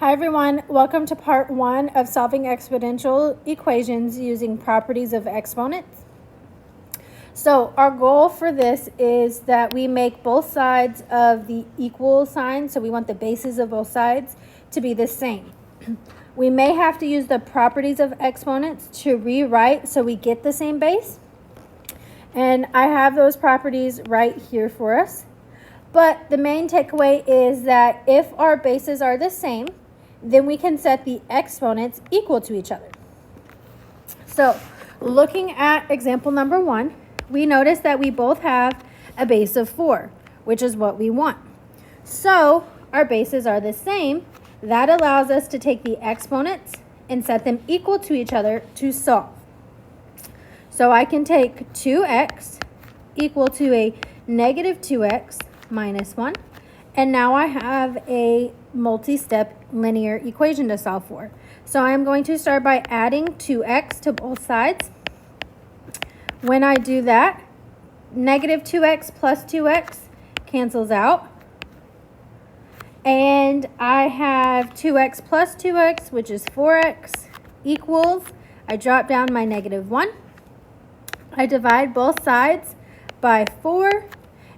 Hi everyone, welcome to part 1 of solving exponential equations using properties of exponents. So our goal for this is that we make both sides of the equal sign, so we want the bases of both sides to be the same. We may have to use the properties of exponents to rewrite so we get the same base. And I have those properties right here for us. But the main takeaway is that if our bases are the same, then we can set the exponents equal to each other. So looking at example number 1, we notice that we both have a base of 4, which is what we want. So our bases are the same. That allows us to take the exponents and set them equal to each other to solve. So I can take 2x equal to a negative 2x minus 1. And now I have a multi-step linear equation to solve for. So I'm going to start by adding 2x to both sides. When I do that, negative 2x plus 2x cancels out. And I have 2x plus 2x, which is 4x, equals, I drop down my negative 1. I divide both sides by 4,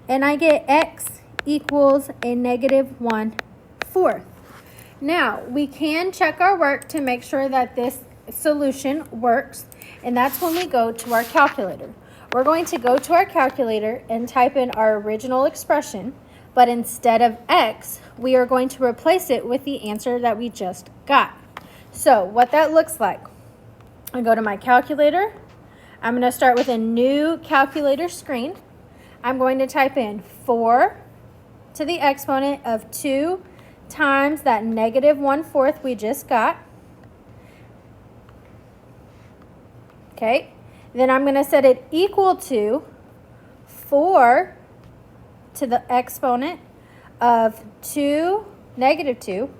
and I get x equals a negative 1/4. Now, we can check our work to make sure that this solution works, and that's when we go to our calculator. We're going to go to our calculator and type in our original expression, but instead of x, we are going to replace it with the answer that we just got. So, what that looks like, I go to my calculator. I'm going to start with a new calculator screen. I'm going to type in 4 to the exponent of 2 times that negative 1/4 we just got. Okay, then I'm going to set it equal to 4 to the exponent of negative 2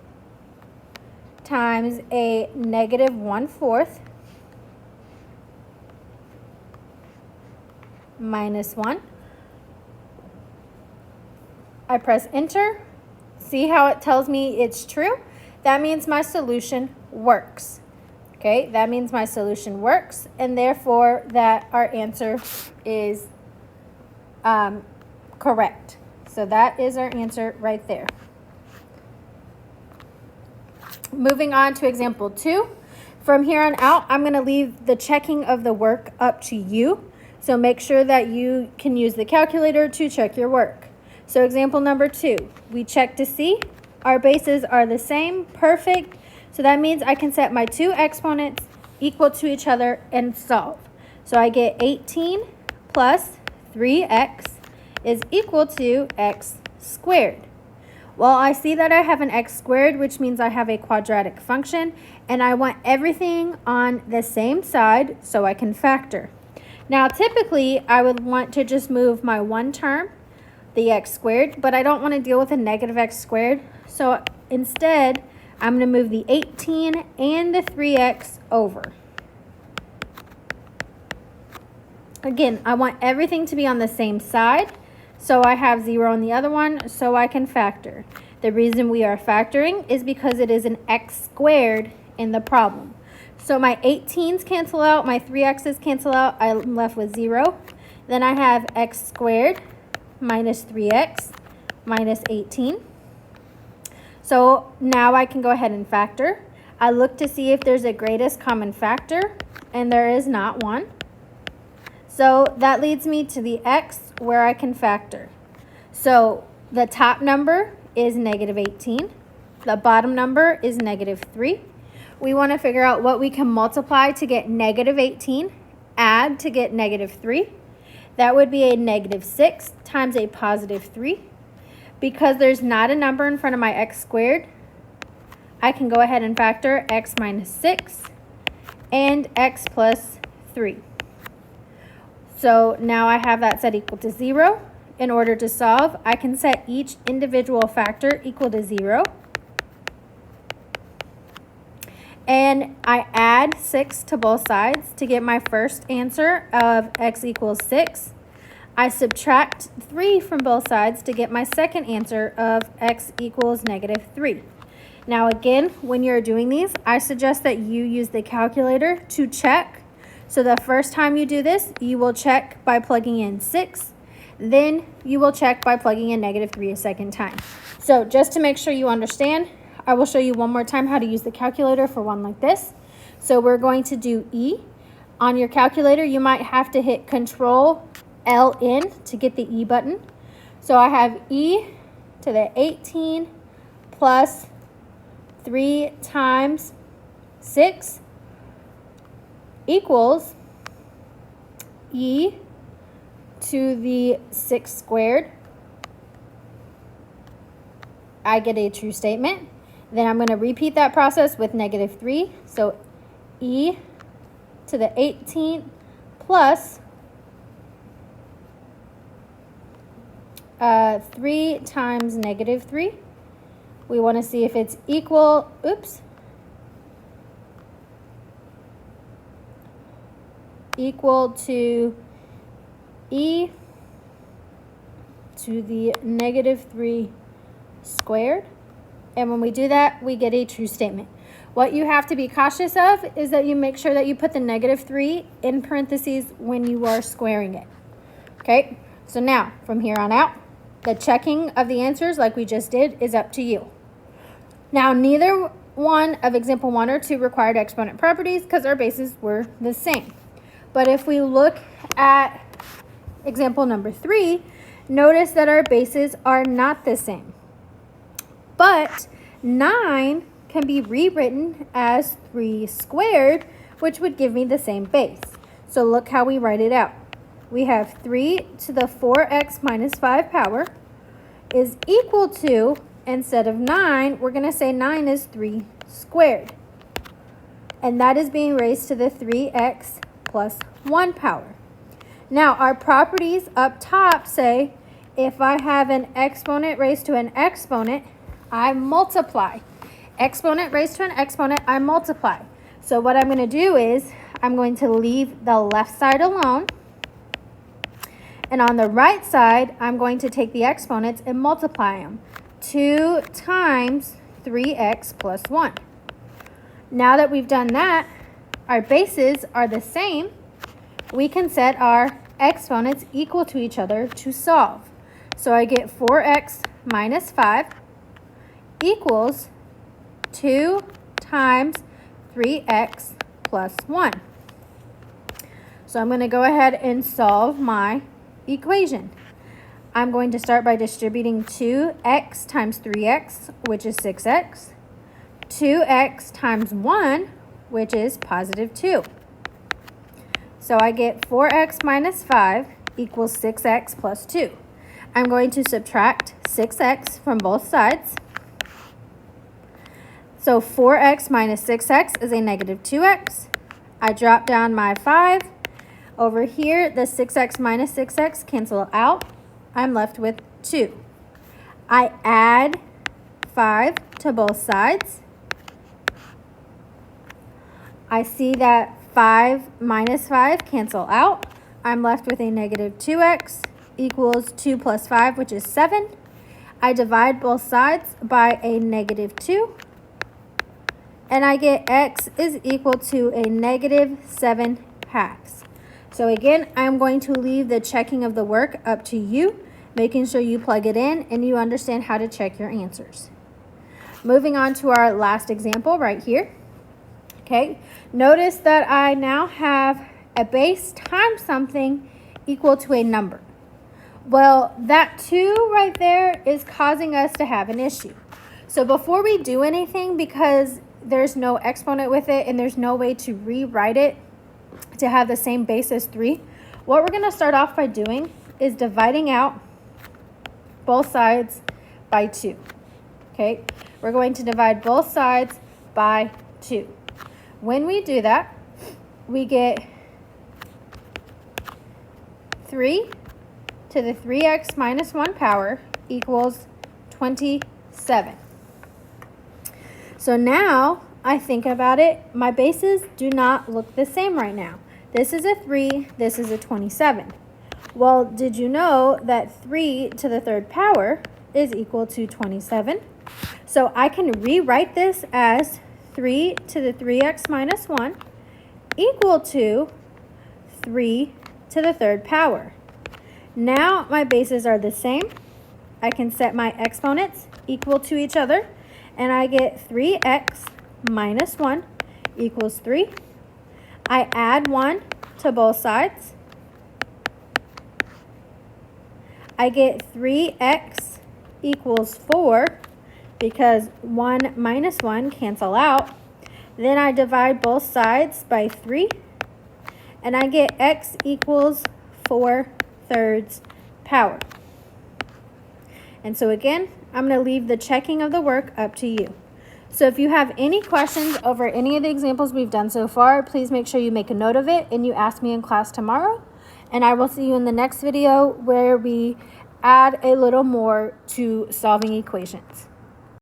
times a negative 1/4 minus 1. I press enter. See how it tells me it's true? That means my solution works. Okay, that means my solution works, and therefore that our answer is correct. So that is our answer right there. Moving on to example 2. From here on out, I'm going to leave the checking of the work up to you. So make sure that you can use the calculator to check your work. So example number 2, we check to see our bases are the same, perfect. So that means I can set my two exponents equal to each other and solve. So I get 18 plus 3x is equal to x squared. Well, I see that I have an x squared, which means I have a quadratic function, and I want everything on the same side so I can factor. Now, typically, I would want to just move my one term, the x squared, but I don't want to deal with a negative x squared. So instead, I'm going to move the 18 and the 3x over. Again, I want everything to be on the same side. So I have 0 on the other one, so I can factor. The reason we are factoring is because it is an x squared in the problem. So my 18s cancel out, my 3x's cancel out, I'm left with 0. Then I have x squared minus 3x minus 18. So now I can go ahead and factor. I look to see if there's a greatest common factor, and there is not one. So that leads me to the x where I can factor. So the top number is negative 18. The bottom number is negative 3. We want to figure out what we can multiply to get negative 18, add to get negative 3. That would be a negative 6 times a positive 3. Because there's not a number in front of my x squared, I can go ahead and factor x minus 6 and x plus 3. So now I have that set equal to 0. In order to solve, I can set each individual factor equal to 0. And I add 6 to both sides to get my first answer of x equals 6. I subtract 3 from both sides to get my second answer of x equals negative 3. Now again, when you're doing these, I suggest that you use the calculator to check. So the first time you do this, you will check by plugging in 6. Then you will check by plugging in -3 a second time. So just to make sure you understand, I will show you one more time how to use the calculator for one like this. So we're going to do E. On your calculator, you might have to hit Control LN to get the E button. So I have E to the 18 plus 3 times 6 equals E to the 6 squared. I get a true statement. Then I'm going to repeat that process with -3. So E to the 18th plus 3 times -3. We want to see if it's equal, equal to E to the -3 squared. And when we do that, we get a true statement. What you have to be cautious of is that you make sure that you put the -3 in parentheses when you are squaring it. Okay, so now from here on out, the checking of the answers like we just did is up to you. Now, neither one of example 1 or 2 required exponent properties because our bases were the same. But if we look at example number 3, notice that our bases are not the same. But 9 can be rewritten as 3 squared, which would give me the same base. So look how we write it out. We have 3 to the 4x minus 5 power is equal to, instead of 9, we're going to say 9 is 3 squared. And that is being raised to the 3x plus 1 power. Now, our properties up top say if I have an exponent raised to an exponent, I multiply. Exponent raised to an exponent, I multiply. So what I'm going to do is I'm going to leave the left side alone. And on the right side, I'm going to take the exponents and multiply them. 2 times 3x plus 1. Now that we've done that, our bases are the same. We can set our exponents equal to each other to solve. So I get 4x minus 5 equals 2 times 3x plus 1. So I'm going to go ahead and solve my equation. I'm going to start by distributing 2x times 3x, which is 6x, 2x times 1, which is positive 2. So I get 4x minus 5 equals 6x plus 2. I'm going to subtract 6x from both sides. So 4x minus 6x is a negative 2x. I drop down my 5. Over here, the 6x minus 6x cancel out. I'm left with 2. I add 5 to both sides. I see that 5 minus 5 cancel out. I'm left with a negative 2x equals 2 plus 5, which is 7. I divide both sides by a negative 2. And I get x is equal to a negative 7 halves. So again, I'm going to leave the checking of the work up to you, making sure you plug it in and you understand how to check your answers. Moving on to our last example right here. Okay, notice that I now have a base times something equal to a number. Well, that 2 right there is causing us to have an issue. So before we do anything, because there's no exponent with it and there's no way to rewrite it to have the same base as 3, what we're going to start off by doing is dividing out both sides by 2. Okay, we're going to divide both sides by 2. When we do that, we get 3 to the 3x minus 1 power equals 27. So now I think about it, my bases do not look the same right now. This is a 3, this is a 27. Well, did you know that 3 to the 3rd power is equal to 27? So I can rewrite this as 3 to the 3x minus 1 equal to 3 to the third power. Now my bases are the same. I can set my exponents equal to each other, and I get 3x minus 1 equals 3. I add 1 to both sides. I get 3x equals 4 because 1 minus 1 cancel out. Then I divide both sides by 3, and I get x equals 4/3 power. And so again, I'm going to leave the checking of the work up to you. So if you have any questions over any of the examples we've done so far, please make sure you make a note of it and you ask me in class tomorrow. And I will see you in the next video where we add a little more to solving equations.